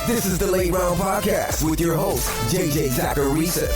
This is the Late Round Podcast with your host, JJ Zachariason.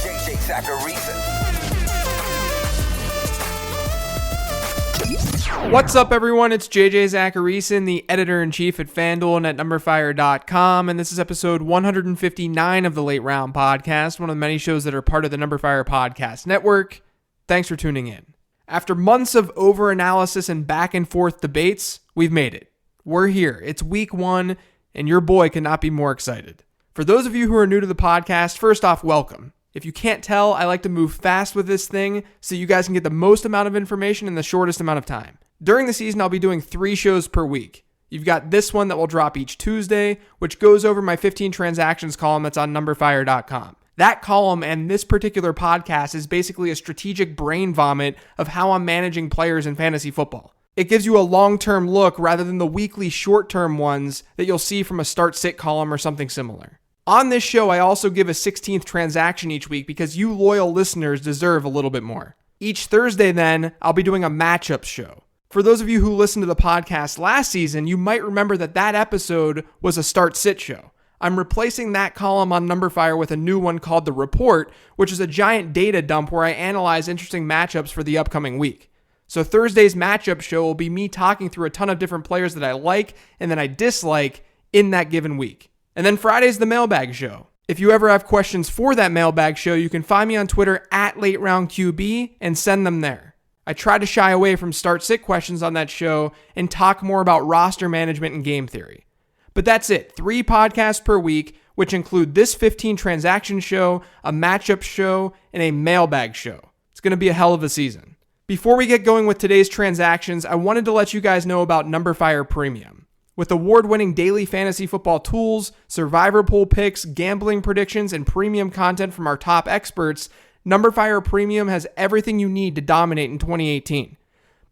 What's up, everyone? It's JJ Zachariason, the editor-in-chief at FanDuel and at NumberFire.com, and this is episode 159 of the Late Round Podcast, one of the many shows that are part of the NumberFire Podcast Network. Thanks for tuning in. After months of over-analysis and back-and-forth debates, we've made it. We're here. It's week 1, and your boy cannot be more excited. For those of you who are new to the podcast, first off, welcome. If you can't tell, I like to move fast with this thing so you guys can get the most amount of information in the shortest amount of time. During the season, I'll be doing 3 shows per week. You've got this one that will drop each Tuesday, which goes over my 15 transactions column that's on NumberFire.com. That column and this particular podcast is basically a strategic brain vomit of how I'm managing players in fantasy football. It gives you a long-term look rather than the weekly short-term ones that you'll see from a start-sit column or something similar. On this show, I also give a 16th transaction each week because you loyal listeners deserve a little bit more. Each Thursday, then, I'll be doing a matchups show. For those of you who listened to the podcast last season, you might remember that episode was a start-sit show. I'm replacing that column on NumberFire with a new one called The Report, which is a giant data dump where I analyze interesting matchups for the upcoming week. So Thursday's matchup show will be me talking through a ton of different players that I like and that I dislike in that given week. And then Friday's the mailbag show. If you ever have questions for that mailbag show, you can find me on Twitter at LateRoundQB and send them there. I try to shy away from start-sit questions on that show and talk more about roster management and game theory. But that's it. 3 podcasts per week, which include this 15 transaction show, a matchup show, and a mailbag show. It's going to be a hell of a season. Before we get going with today's transactions, I wanted to let you guys know about NumberFire Premium. With award-winning daily fantasy football tools, survivor pool picks, gambling predictions, and premium content from our top experts, NumberFire Premium has everything you need to dominate in 2018.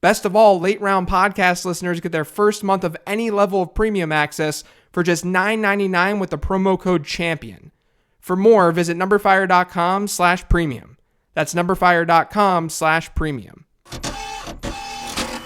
Best of all, Late Round Podcast listeners get their first month of any level of premium access for just $9.99 with the promo code CHAMPION. For more, visit NumberFire.com/premium. That's NumberFire.com/premium.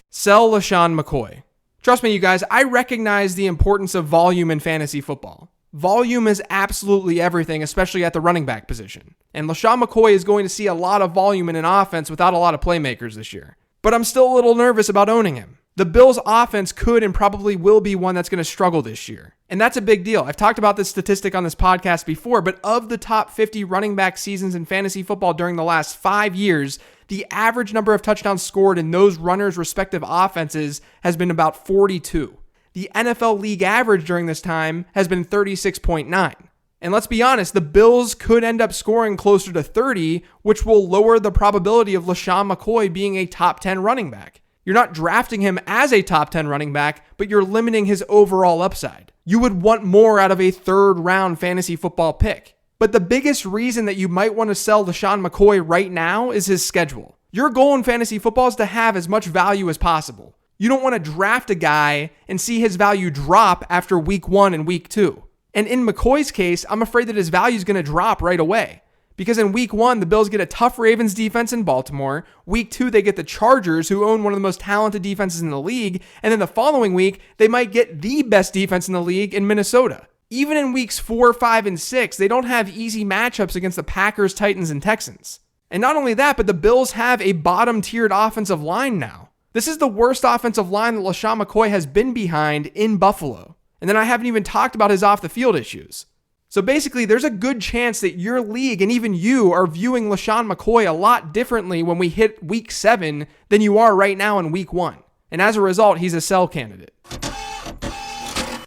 Sell LeSean McCoy. Trust me, you guys, I recognize the importance of volume in fantasy football. Volume is absolutely everything, especially at the running back position. And LeSean McCoy is going to see a lot of volume in an offense without a lot of playmakers this year. But I'm still a little nervous about owning him. The Bills' offense could and probably will be one that's going to struggle this year. And that's a big deal. I've talked about this statistic on this podcast before, but of the top 50 running back seasons in fantasy football during the last 5 years, the average number of touchdowns scored in those runners' respective offenses has been about 42. The NFL league average during this time has been 36.9. And let's be honest, the Bills could end up scoring closer to 30, which will lower the probability of LeSean McCoy being a top 10 running back. You're not drafting him as a top 10 running back, but you're limiting his overall upside. You would want more out of a 3rd round fantasy football pick. But the biggest reason that you might want to sell LeSean McCoy right now is his schedule. Your goal in fantasy football is to have as much value as possible. You don't want to draft a guy and see his value drop after week 1 and week 2. And in McCoy's case, I'm afraid that his value is going to drop right away. Because in week 1, the Bills get a tough Ravens defense in Baltimore. Week 2, they get the Chargers, who own one of the most talented defenses in the league. And then the following week, they might get the best defense in the league in Minnesota. Even in weeks 4, 5, and 6, they don't have easy matchups against the Packers, Titans, and Texans. And not only that, but the Bills have a bottom-tiered offensive line now. This is the worst offensive line that LeSean McCoy has been behind in Buffalo. And then I haven't even talked about his off-the-field issues. So basically, there's a good chance that your league and even you are viewing LeSean McCoy a lot differently when we hit week 7 than you are right now in week 1. And as a result, he's a sell candidate.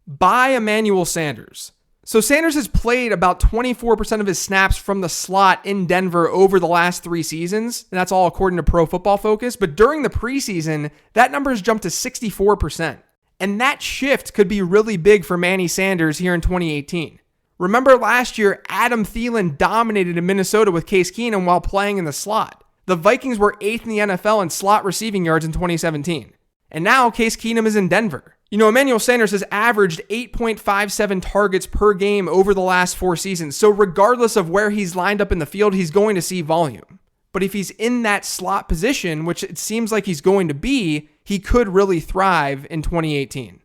Buy Emmanuel Sanders. So Sanders has played about 24% of his snaps from the slot in Denver over the last 3 seasons. And that's all according to Pro Football Focus. But during the preseason, that number has jumped to 64%. And that shift could be really big for Manny Sanders here in 2018. Remember last year, Adam Thielen dominated in Minnesota with Case Keenum while playing in the slot. The Vikings were 8th in the NFL in slot receiving yards in 2017. And now Case Keenum is in Denver. You know, Emmanuel Sanders has averaged 8.57 targets per game over the last 4 seasons. So regardless of where he's lined up in the field, he's going to see volume. But if he's in that slot position, which it seems like he's going to be, he could really thrive in 2018.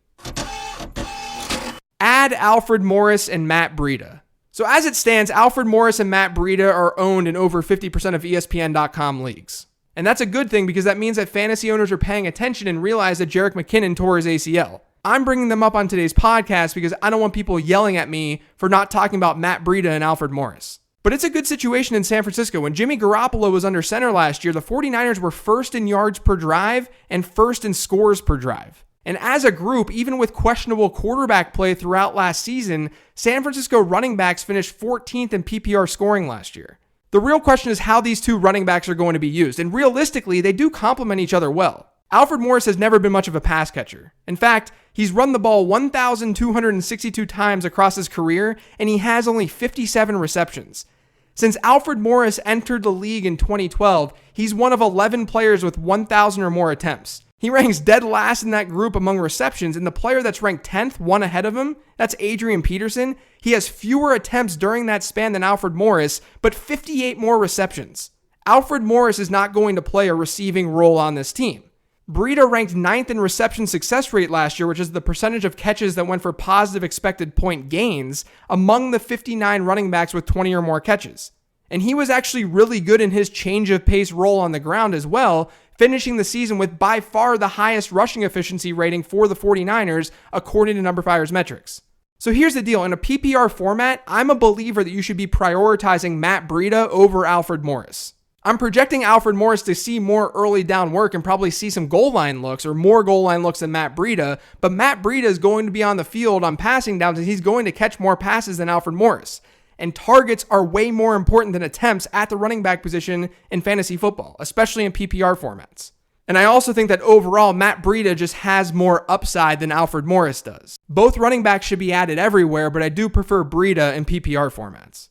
Add add Alfred Morris and Matt Breida. So as it stands, Alfred Morris and Matt Breida are owned in over 50% of ESPN.com leagues. And that's a good thing because that means that fantasy owners are paying attention and realize that Jerick McKinnon tore his ACL. I'm bringing them up on today's podcast because I don't want people yelling at me for not talking about Matt Breida and Alfred Morris. But it's a good situation in San Francisco. When Jimmy Garoppolo was under center last year, the 49ers were first in yards per drive and first in scores per drive. And as a group, even with questionable quarterback play throughout last season, San Francisco running backs finished 14th in PPR scoring last year. The real question is how these two running backs are going to be used. And realistically, they do complement each other well. Alfred Morris has never been much of a pass catcher. In fact, he's run the ball 1,262 times across his career, and he has only 57 receptions. Since Alfred Morris entered the league in 2012, he's one of 11 players with 1,000 or more attempts. He ranks dead last in that group among receptions, and the player that's ranked 10th, one ahead of him, that's Adrian Peterson. He has fewer attempts during that span than Alfred Morris, but 58 more receptions. Alfred Morris is not going to play a receiving role on this team. Breida ranked 9th in reception success rate last year, which is the percentage of catches that went for positive expected point gains among the 59 running backs with 20 or more catches. And he was actually really good in his change of pace role on the ground as well, finishing the season with by far the highest rushing efficiency rating for the 49ers, according to numberFire's metrics. So here's the deal. In a PPR format, I'm a believer that you should be prioritizing Matt Breida over Alfred Morris. I'm projecting Alfred Morris to see more early down work and probably see some goal line looks or more goal line looks than Matt Breida, but Matt Breida is going to be on the field on passing downs and he's going to catch more passes than Alfred Morris. And targets are way more important than attempts at the running back position in fantasy football, especially in PPR formats. And I also think that overall, Matt Breida just has more upside than Alfred Morris does. Both running backs should be added everywhere, but I do prefer Breida in PPR formats.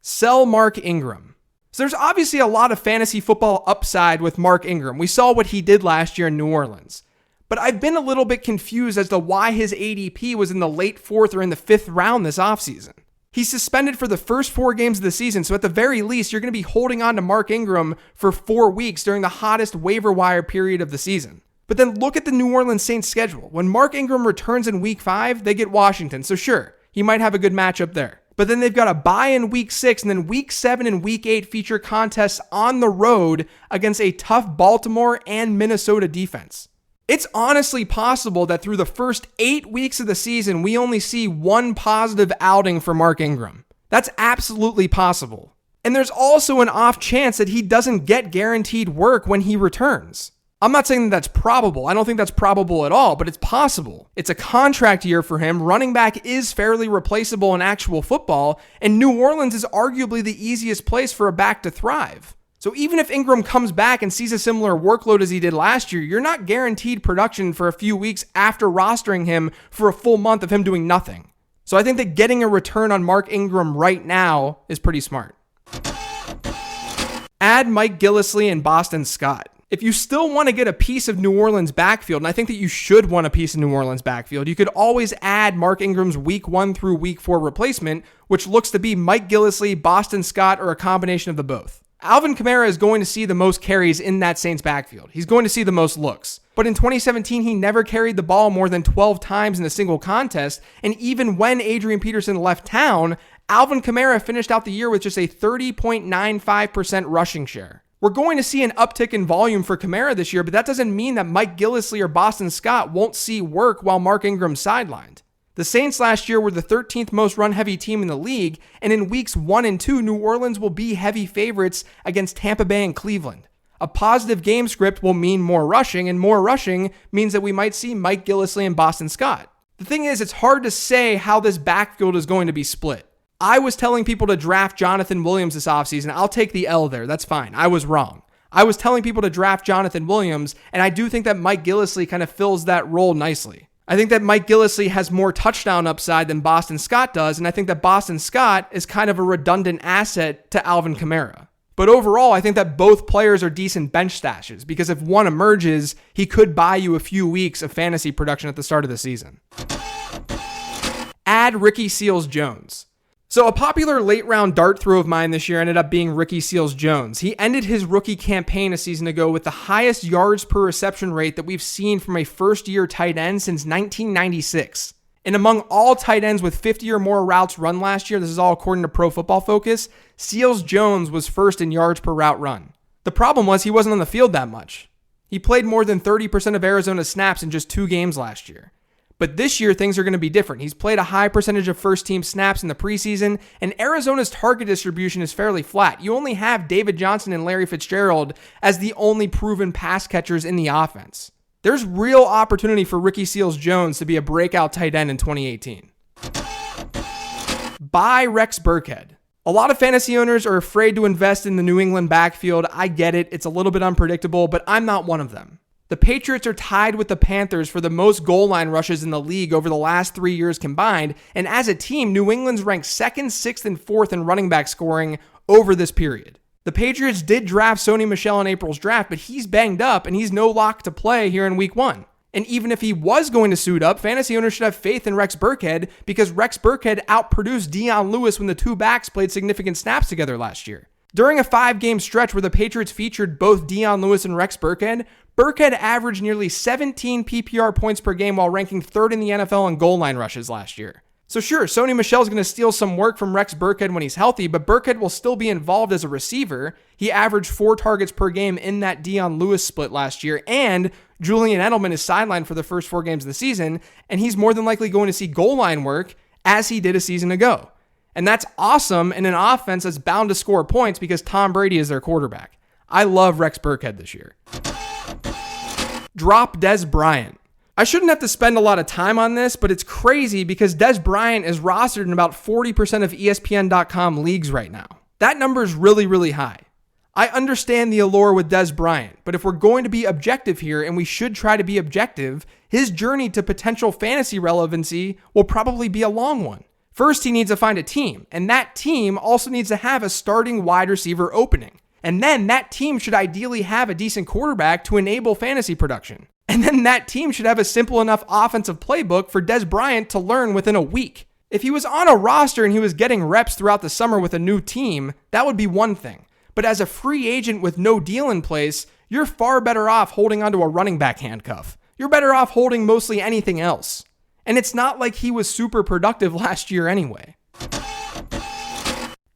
Sell Mark Ingram. So there's obviously a lot of fantasy football upside with Mark Ingram. We saw what he did last year in New Orleans. But I've been a little bit confused as to why his ADP was in the late 4th or in the 5th round this offseason. He's suspended for the first 4 games of the season, so at the very least, you're going to be holding on to Mark Ingram for 4 weeks during the hottest waiver wire period of the season. But then look at the New Orleans Saints schedule. When Mark Ingram returns in week 5, they get Washington, so sure, he might have a good matchup there. But then they've got a bye in week 6, and then week 7 and week 8 feature contests on the road against a tough Baltimore and Minnesota defense. It's honestly possible that through the first 8 weeks of the season, we only see one positive outing for Mark Ingram. That's absolutely possible. And there's also an off chance that he doesn't get guaranteed work when he returns. I'm not saying that that's probable. I don't think that's probable at all, but it's possible. It's a contract year for him. Running back is fairly replaceable in actual football, and New Orleans is arguably the easiest place for a back to thrive. So even if Ingram comes back and sees a similar workload as he did last year, you're not guaranteed production for a few weeks after rostering him for a full month of him doing nothing. So I think that getting a return on Mark Ingram right now is pretty smart. Add Mike Gillislee and Boston Scott. If you still want to get a piece of New Orleans backfield, and I think that you should want a piece of New Orleans backfield, you could always add Mark Ingram's week 1 through week 4 replacement, which looks to be Mike Gillislee, Boston Scott, or a combination of the both. Alvin Kamara is going to see the most carries in that Saints backfield. He's going to see the most looks. But in 2017, he never carried the ball more than 12 times in a single contest, and even when Adrian Peterson left town, Alvin Kamara finished out the year with just a 30.95% rushing share. We're going to see an uptick in volume for Kamara this year, but that doesn't mean that Mike Gillislee or Boston Scott won't see work while Mark Ingram's sidelined. The Saints last year were the 13th most run-heavy team in the league, and in weeks 1 and 2, New Orleans will be heavy favorites against Tampa Bay and Cleveland. A positive game script will mean more rushing, and more rushing means that we might see Mike Gillislee and Boston Scott. The thing is, it's hard to say how this backfield is going to be split. I was telling people to draft Jonathan Williams this offseason. I'll take the L there. That's fine. I was wrong. I was telling people to draft Jonathan Williams, and I do think that Mike Gillislee kind of fills that role nicely. I think that Mike Gillislee has more touchdown upside than Boston Scott does, and I think that Boston Scott is kind of a redundant asset to Alvin Kamara. But overall, I think that both players are decent bench stashes, because if one emerges, he could buy you a few weeks of fantasy production at the start of the season. Add Ricky Seals-Jones. So a popular late-round dart throw of mine this year ended up being Ricky Seals-Jones. He ended his rookie campaign a season ago with the highest yards per reception rate that we've seen from a first-year tight end since 1996. And among all tight ends with 50 or more routes run last year, this is all according to Pro Football Focus, Seals-Jones was first in yards per route run. The problem was he wasn't on the field that much. He played more than 30% of Arizona's snaps in just 2 games last year. But this year, things are going to be different. He's played a high percentage of first-team snaps in the preseason, and Arizona's target distribution is fairly flat. You only have David Johnson and Larry Fitzgerald as the only proven pass catchers in the offense. There's real opportunity for Ricky Seals-Jones to be a breakout tight end in 2018. Buy Rex Burkhead. A lot of fantasy owners are afraid to invest in the New England backfield. I get it. It's a little bit unpredictable, but I'm not one of them. The Patriots are tied with the Panthers for the most goal line rushes in the league over the last 3 years combined, and as a team, New England's ranked 2nd, 6th, and 4th in running back scoring over this period. The Patriots did draft Sony Michel in April's draft, but he's banged up and he's no lock to play here in week 1. And even if he was going to suit up, fantasy owners should have faith in Rex Burkhead because Rex Burkhead outproduced Dion Lewis when the two backs played significant snaps together last year. During a 5-game stretch where the Patriots featured both Dion Lewis and Rex Burkhead, Burkhead averaged nearly 17 PPR points per game while ranking 3rd in the NFL in goal line rushes last year. So sure, Sony Michel's going to steal some work from Rex Burkhead when he's healthy, but Burkhead will still be involved as a receiver. He averaged 4 targets per game in that Dion Lewis split last year, and Julian Edelman is sidelined for the first 4 games of the season, and he's more than likely going to see goal line work as he did a season ago. And that's awesome in an offense that's bound to score points because Tom Brady is their quarterback. I love Rex Burkhead this year. Drop Dez Bryant. I shouldn't have to spend a lot of time on this, but it's crazy because Dez Bryant is rostered in about 40% of ESPN.com leagues right now. That number is really, really high. I understand the allure with Dez Bryant, but if we're going to be objective here, and we should try to be objective, his journey to potential fantasy relevancy will probably be a long one. First, he needs to find a team, and that team also needs to have a starting wide receiver opening. And then that team should ideally have a decent quarterback to enable fantasy production. And then that team should have a simple enough offensive playbook for Dez Bryant to learn within a week. If he was on a roster and he was getting reps throughout the summer with a new team, that would be one thing. But as a free agent with no deal in place, you're far better off holding onto a running back handcuff. You're better off holding mostly anything else. And it's not like he was super productive last year anyway.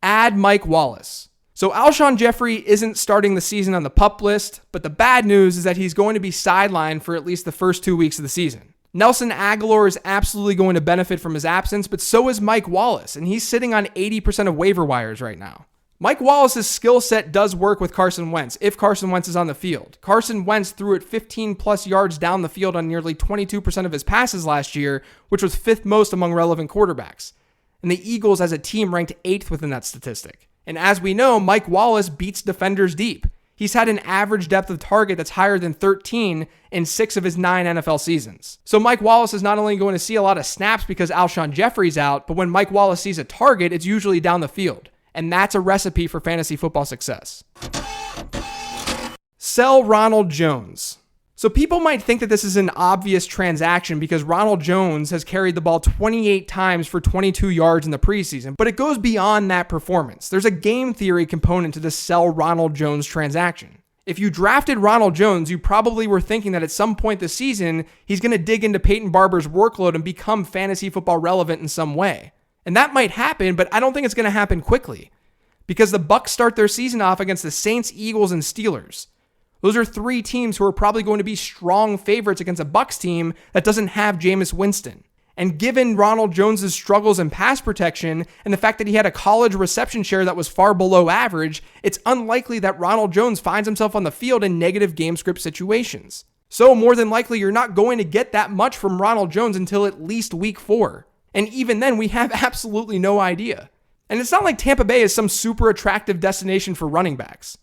Add Mike Wallace. So Alshon Jeffrey isn't starting the season on the PUP list, but the bad news is that he's going to be sidelined for at least the first 2 weeks of the season. Nelson Agholor is absolutely going to benefit from his absence, but so is Mike Wallace, and he's sitting on 80% of waiver wires right now. Mike Wallace's skill set does work with Carson Wentz, if Carson Wentz is on the field. Carson Wentz threw it 15 plus yards down the field on nearly 22% of his passes last year, which was 5th most among relevant quarterbacks. And the Eagles as a team ranked 8th within that statistic. And as we know, Mike Wallace beats defenders deep. He's had an average depth of target that's higher than 13 in 6 of his 9 NFL seasons. So Mike Wallace is not only going to see a lot of snaps because Alshon Jeffrey's out, but when Mike Wallace sees a target, it's usually down the field. And that's a recipe for fantasy football success. Sell Ronald Jones. So people might think that this is an obvious transaction because Ronald Jones has carried the ball 28 times for 22 yards in the preseason, but it goes beyond that performance. There's a game theory component to the sell Ronald Jones transaction. If you drafted Ronald Jones, you probably were thinking that at some point this season, he's going to dig into Peyton Barber's workload and become fantasy football relevant in some way. And that might happen, but I don't think it's going to happen quickly because the Bucs start their season off against the Saints, Eagles, and Steelers. Those are 3 teams who are probably going to be strong favorites against a Bucs team that doesn't have Jameis Winston. And given Ronald Jones' struggles in pass protection and the fact that he had a college reception share that was far below average, it's unlikely that Ronald Jones finds himself on the field in negative game script situations. So more than likely, you're not going to get that much from Ronald Jones until at least week 4. And even then, we have absolutely no idea. And it's not like Tampa Bay is some super attractive destination for running backs.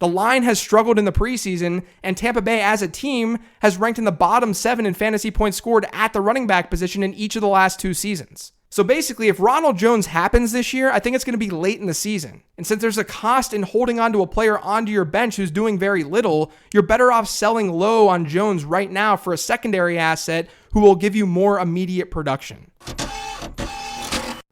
The line has struggled in the preseason, and Tampa Bay as a team has ranked in the bottom 7 in fantasy points scored at the running back position in each of the last 2 seasons. So basically, if Ronald Jones happens this year, I think it's going to be late in the season. And since there's a cost in holding onto a player onto your bench who's doing very little, you're better off selling low on Jones right now for a secondary asset who will give you more immediate production.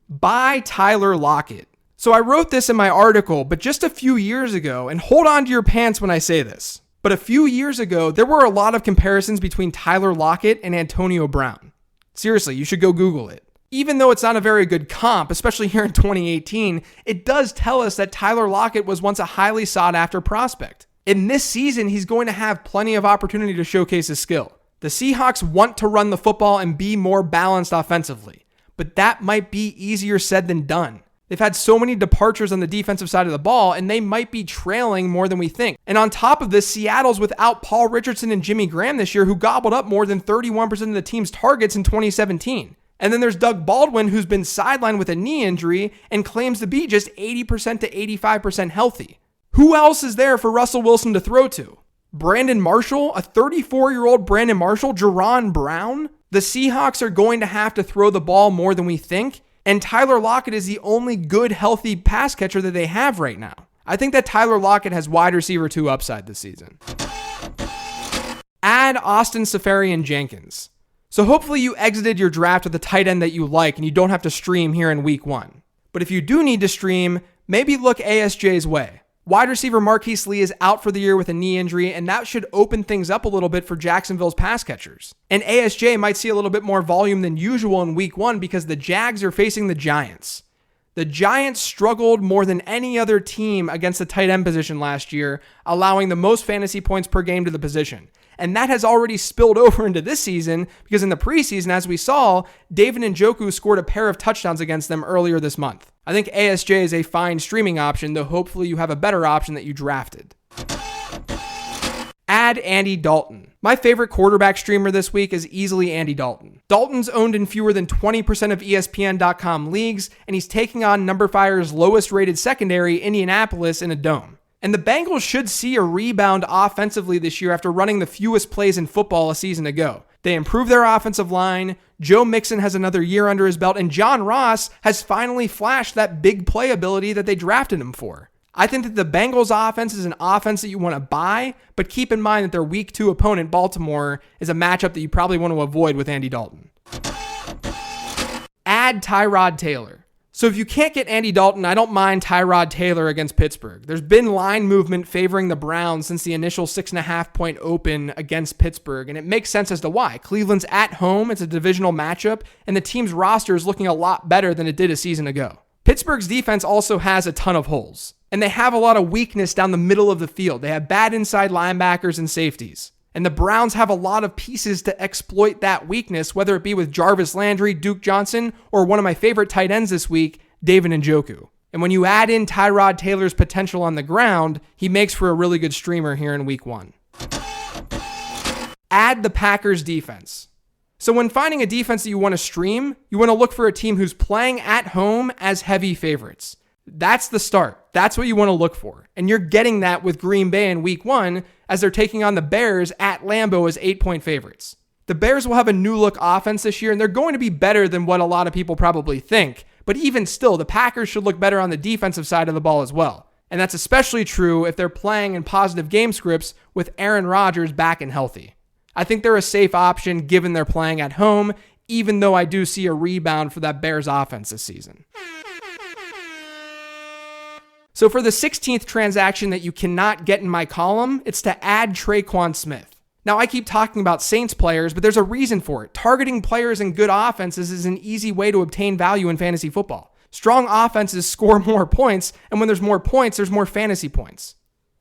Buy Tyler Lockett. So I wrote this in my article, but just a few years ago, and hold on to your pants when I say this, but a few years ago, there were a lot of comparisons between Tyler Lockett and Antonio Brown. Seriously, you should go Google it. Even though it's not a very good comp, especially here in 2018, it does tell us that Tyler Lockett was once a highly sought after prospect. In this season, he's going to have plenty of opportunity to showcase his skill. The Seahawks want to run the football and be more balanced offensively, but that might be easier said than done. They've had so many departures on the defensive side of the ball, and they might be trailing more than we think. And on top of this, Seattle's without Paul Richardson and Jimmy Graham this year, who gobbled up more than 31% of the team's targets in 2017. And then there's Doug Baldwin, who's been sidelined with a knee injury and claims to be just 80% to 85% healthy. Who else is there for Russell Wilson to throw to? Brandon Marshall, a 34-year-old Brandon Marshall, Jaron Brown? The Seahawks are going to have to throw the ball more than we think, and Tyler Lockett is the only good, healthy pass catcher that they have right now. I think that Tyler Lockett has wide receiver 2 upside this season. Add Austin Seferian-Jenkins. So hopefully you exited your draft with a tight end that you like and you don't have to stream here in week 1. But if you do need to stream, maybe look ASJ's way. Wide receiver Marquise Lee is out for the year with a knee injury, and that should open things up a little bit for Jacksonville's pass catchers. And ASJ might see a little bit more volume than usual in week 1 because the Jags are facing the Giants. The Giants struggled more than any other team against the tight end position last year, allowing the most fantasy points per game to the position. And that has already spilled over into this season because in the preseason, as we saw, David Njoku scored a pair of touchdowns against them earlier this month. I think ASJ is a fine streaming option, though hopefully you have a better option that you drafted. Add Andy Dalton. My favorite quarterback streamer this week is easily Andy Dalton. Dalton's owned in fewer than 20% of ESPN.com leagues, and he's taking on NumberFire's lowest rated secondary, Indianapolis, in a dome. And the Bengals should see a rebound offensively this year after running the fewest plays in football a season ago. They improved their offensive line, Joe Mixon has another year under his belt, and John Ross has finally flashed that big play ability that they drafted him for. I think that the Bengals offense is an offense that you want to buy, but keep in mind that their week 2 opponent, Baltimore, is a matchup that you probably want to avoid with Andy Dalton. Add Tyrod Taylor. So if you can't get Andy Dalton, I don't mind Tyrod Taylor against Pittsburgh. There's been line movement favoring the Browns since the initial 6.5-point open against Pittsburgh, and it makes sense as to why. Cleveland's at home, it's a divisional matchup, and the team's roster is looking a lot better than it did a season ago. Pittsburgh's defense also has a ton of holes, and they have a lot of weakness down the middle of the field. They have bad inside linebackers and safeties. And the Browns have a lot of pieces to exploit that weakness, whether it be with Jarvis Landry, Duke Johnson, or one of my favorite tight ends this week, David Njoku. And when you add in Tyrod Taylor's potential on the ground, he makes for a really good streamer here in week 1. Add the Packers defense. So when finding a defense that you want to stream, you want to look for a team who's playing at home as heavy favorites. That's the start. That's what you want to look for. And you're getting that with Green Bay in week 1 as they're taking on the Bears at Lambeau as 8-point favorites. The Bears will have a new look offense this year, and they're going to be better than what a lot of people probably think. But even still, the Packers should look better on the defensive side of the ball as well. And that's especially true if they're playing in positive game scripts with Aaron Rodgers back and healthy. I think they're a safe option given they're playing at home, even though I do see a rebound for that Bears offense this season. So for the 16th transaction that you cannot get in my column, it's to add Tre'Quan Smith. Now, I keep talking about Saints players, but there's a reason for it. Targeting players in good offenses is an easy way to obtain value in fantasy football. Strong offenses score more points, and when there's more points, there's more fantasy points.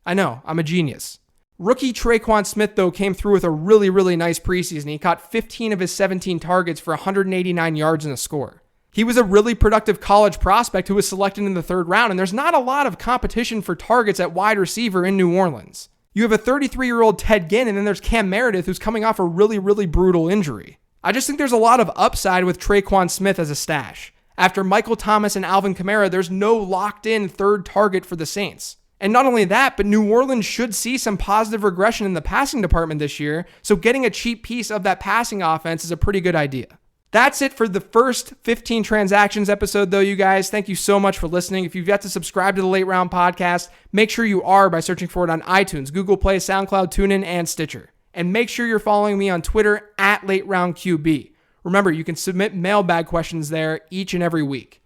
I know, I'm a genius. Rookie Tre'Quan Smith, though, came through with a really, really nice preseason. He caught 15 of his 17 targets for 189 yards and a score. He was a really productive college prospect who was selected in the 3rd round, and there's not a lot of competition for targets at wide receiver in New Orleans. You have a 33-year-old Ted Ginn, and then there's Cam Meredith, who's coming off a really, really brutal injury. I just think there's a lot of upside with Tre'Quan Smith as a stash. After Michael Thomas and Alvin Kamara, there's no locked-in 3rd target for the Saints. And not only that, but New Orleans should see some positive regression in the passing department this year, so getting a cheap piece of that passing offense is a pretty good idea. That's it for the first 15 transactions episode, though, you guys. Thank you so much for listening. If you've yet to subscribe to the Late Round Podcast, make sure you are by searching for it on iTunes, Google Play, SoundCloud, TuneIn, and Stitcher. And make sure you're following me on Twitter at LateRoundQB. Remember, you can submit mailbag questions there each and every week.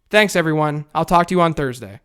Thanks, everyone. I'll talk to you on Thursday.